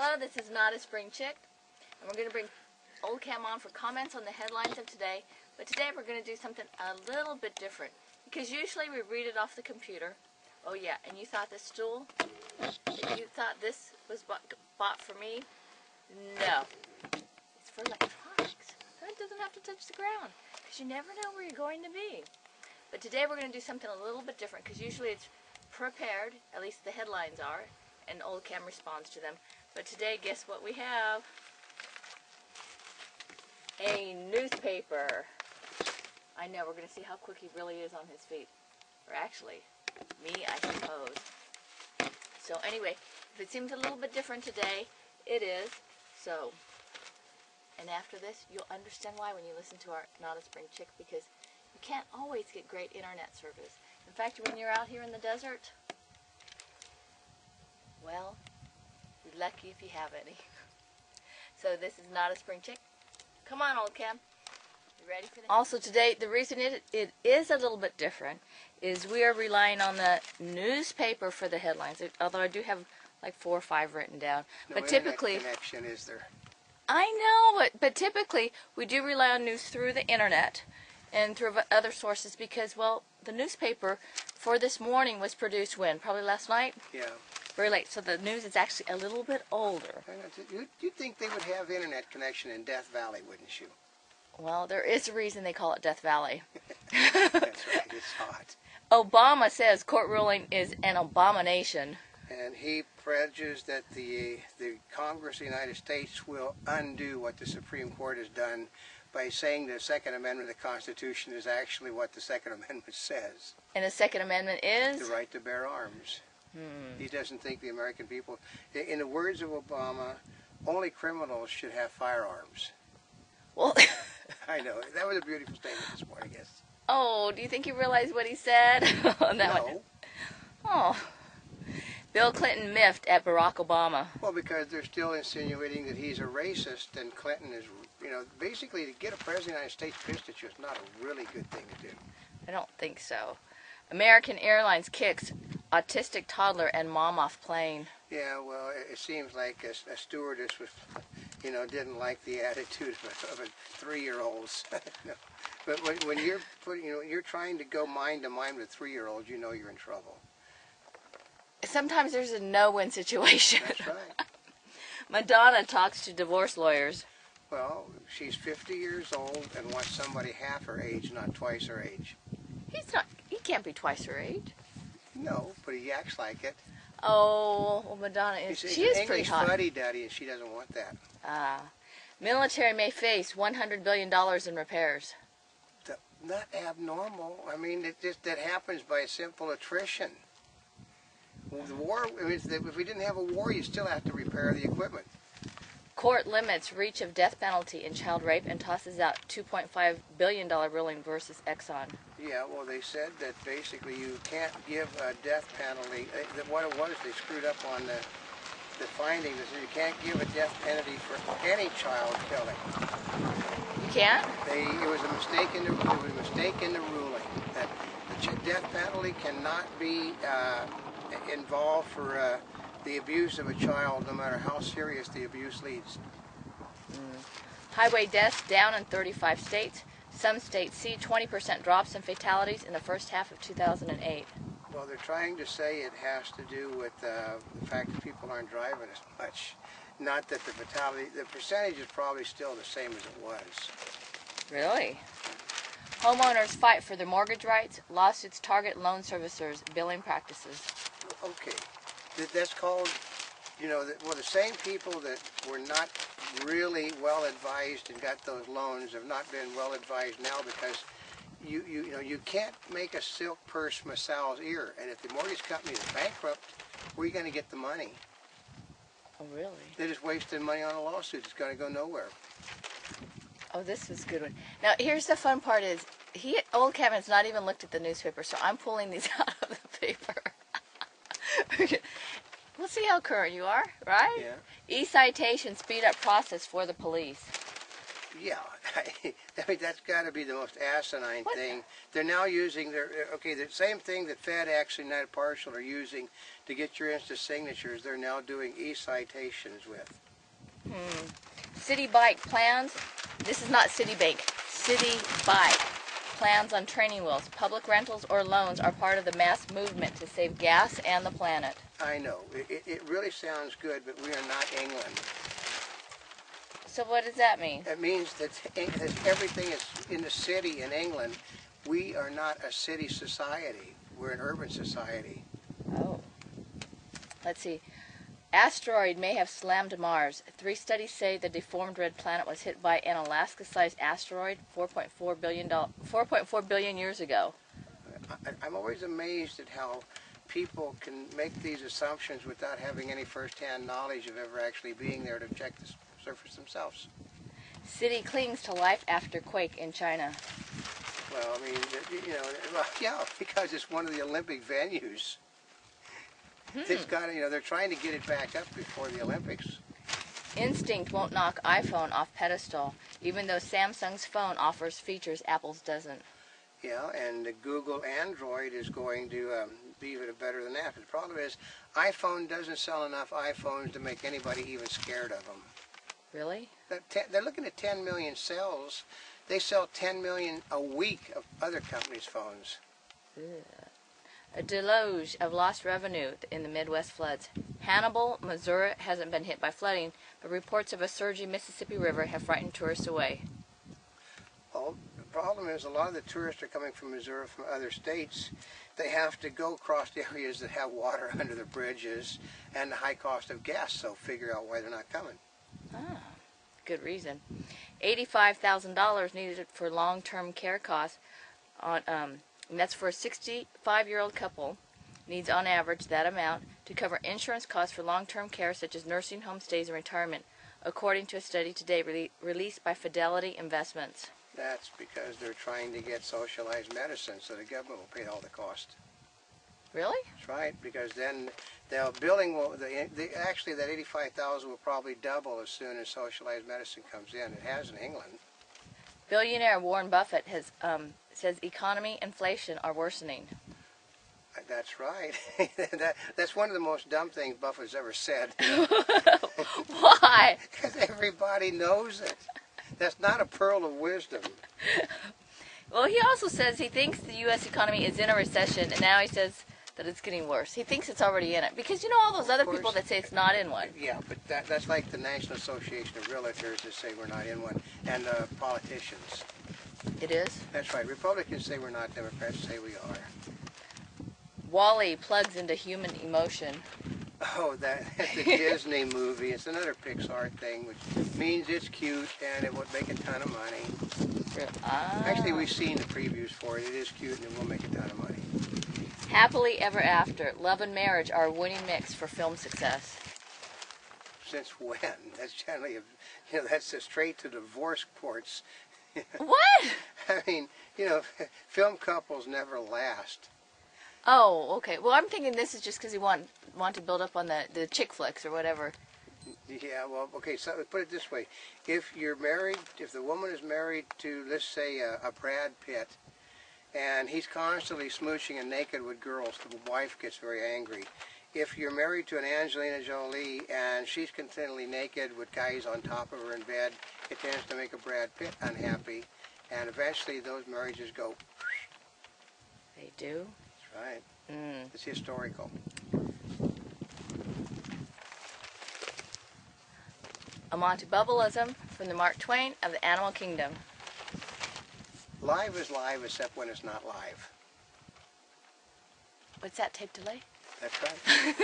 Hello, this is Not a Spring Chick, and we're going to bring Oldecam on for comments on the headlines of today. But today we're going to do something a little bit different, because usually we read it off the computer. Oh yeah, and you thought this stool, you thought this was bought for me? No, it's for electronics. It doesn't have to touch the ground, because you never know where you're going to be. But today we're going to do something a little bit different, because usually it's prepared, at least the headlines are, and Oldecam responds to them. But today, guess what we have? A newspaper. I know, we're going to see how quick he really is on his feet. Or actually, me, I suppose. So anyway, if it seems a little bit different today, it is. So, and after this, you'll understand why when you listen to our Not a Spring Chick, because you can't always get great internet service. In fact, when you're out here in the desert, well, you're lucky if you have any. So this is Not a Spring Chick. Come on, Oldecam. You ready for this? Also today, the reason it is a little bit different is we are relying on the newspaper for the headlines, although I do have like 4 or 5 written down. No but typically, connection, is there? I know, but typically we do rely on news through the internet and through other sources because, well, the newspaper for this morning was produced when? Probably last night? Yeah. Very late, so the news is actually a little bit older. You'd think they would have internet connection in Death Valley, wouldn't you? Well, there is a reason they call it Death Valley. That's right, it's hot. Obama says court ruling is an abomination. And he pledges that the Congress of the United States will undo what the Supreme Court has done by saying the Second Amendment of the Constitution is actually what the Second Amendment says. And the Second Amendment is? The right to bear arms. He doesn't think the American people, in the words of Obama, only criminals should have firearms. Well, I know. That was a beautiful statement this morning, yes. Oh, do you think you realized what he said? No. Oh. Bill Clinton miffed at Barack Obama. Well, because they're still insinuating that he's a racist, and Clinton is, basically to get a president of the United States pissed at you is not a really good thing to do. I don't think so. American Airlines kicks autistic toddler and mom off plane. Yeah, well, it seems like a stewardess was, didn't like the attitude of a 3-year-old's. No. But when you're you're trying to go mind to mind with 3-year-olds, you know you're in trouble. Sometimes there's a no-win situation. That's right. Madonna talks to divorce lawyers. Well, she's 50 years old and wants somebody half her age, not twice her age. He can't be twice her age. No, but he acts like it. Oh, well, Madonna is. She is pretty hot. He's fuddy-duddy, and she doesn't want that. Military may face $100 billion in repairs. Not abnormal. I mean, that happens by simple attrition. The war. If we didn't have a war, you still have to repair the equipment. Court limits reach of death penalty in child rape and tosses out $2.5 billion ruling versus Exxon. Yeah, well, they said that basically you can't give a death penalty. What it was, they screwed up on the findings. They said you can't give a death penalty for any child killing. You can't? It was a mistake in the ruling that the death penalty cannot be involved for the abuse of a child, no matter how serious the abuse leads. Highway deaths down in 35 states. Some states see 20% drops in fatalities in the first half of 2008. Well, they're trying to say it has to do with the fact that people aren't driving as much. Not that the percentage is probably still the same as it was. Really? Homeowners fight for their mortgage rights. Lawsuits target loan servicers' billing practices. Okay. That's called, the same people that were not really well advised and got those loans have not been well advised now, because you can't make a silk purse from a sow's ear, and if the mortgage company is bankrupt, where are you going to get the money? Oh, really? They're just wasting money on a lawsuit. It's going to go nowhere. Oh, this was a good one. Now, here's the fun part is, Oldecam has not even looked at the newspaper, so I'm pulling these out of the paper. We'll see how current you are, right? Yeah. E-citation speed up process for the police. Yeah. I mean, that's got to be the most asinine thing. They're now using the same thing that FedEx and United Parcel are using to get your instant signatures. They're now doing e-citations with. City Bike plans. This is not Citibank. City Bike plans on training wheels. Public rentals or loans are part of the mass movement to save gas and the planet. I know. It really sounds good, but we are not England. So what does that mean? It means that everything is in the city in England. We are not a city society. We're an urban society. Oh. Let's see. Asteroid may have slammed Mars. 3 studies say the deformed red planet was hit by an Alaska-sized asteroid 4.4 billion years ago. I'm always amazed at how people can make these assumptions without having any first-hand knowledge of ever actually being there to check the surface themselves. City clings to life after quake in China. Well, I mean, yeah, because it's one of the Olympic venues. It's got, they're trying to get it back up before the Olympics. Instinct won't knock iPhone off pedestal, even though Samsung's phone offers features Apple's doesn't. Yeah, and the Google Android is going to be even better than that. But the problem is, iPhone doesn't sell enough iPhones to make anybody even scared of them. Really? They're looking at 10 million sales. They sell 10 million a week of other companies' phones. Ugh. A deluge of lost revenue in the Midwest floods. Hannibal, Missouri hasn't been hit by flooding, but reports of a surging Mississippi River have frightened tourists away. Well, the problem is a lot of the tourists are coming from Missouri from other states. They have to go across the areas that have water under the bridges and the high cost of gas, so figure out why they're not coming. Ah, good reason. $85,000 needed for long-term care costs and that's for a 65-year-old couple, needs on average that amount to cover insurance costs for long-term care such as nursing home stays and retirement, according to a study today released by Fidelity Investments. That's because they're trying to get socialized medicine so the government will pay all the cost. Really? That's right, because then actually that 85,000 will probably double as soon as socialized medicine comes in. It has in England. Billionaire Warren Buffett says economy and inflation are worsening. That's right. That's one of the most dumb things Buffett's ever said. Why? Because everybody knows it. That's not a pearl of wisdom. Well, he also says he thinks the U.S. economy is in a recession, and now he says that it's getting worse. He thinks it's already in it. Because you know all those other people that say it's not in one. Yeah, but that's like the National Association of Realtors that say we're not in one, and politicians. It is? That's right. Republicans say we're not, Democrats say we are. Wall-E plugs into human emotion. Oh, that's the Disney movie. It's another Pixar thing, which means it's cute and it would make a ton of money. Ah. Actually, we've seen the previews for it. It is cute and it will make a ton of money. Happily Ever After, love and marriage are a winning mix for film success. Since when? That's generally, that's straight to divorce courts. What? I mean, film couples never last. Oh, okay. Well, I'm thinking this is just because you want to build up on the chick flicks or whatever. Yeah, well, okay, so put it this way. If the woman is married to, let's say, a Brad Pitt, and he's constantly smooching and naked with girls, the wife gets very angry. If you're married to an Angelina Jolie and she's continually naked with guys on top of her in bed, it tends to make a Brad Pitt unhappy, and eventually those marriages go. They do? That's right. It's historical. A Monty Bubbleism from the Mark Twain of the Animal Kingdom. Live is live except when it's not live. What's that, tape delay? That's right.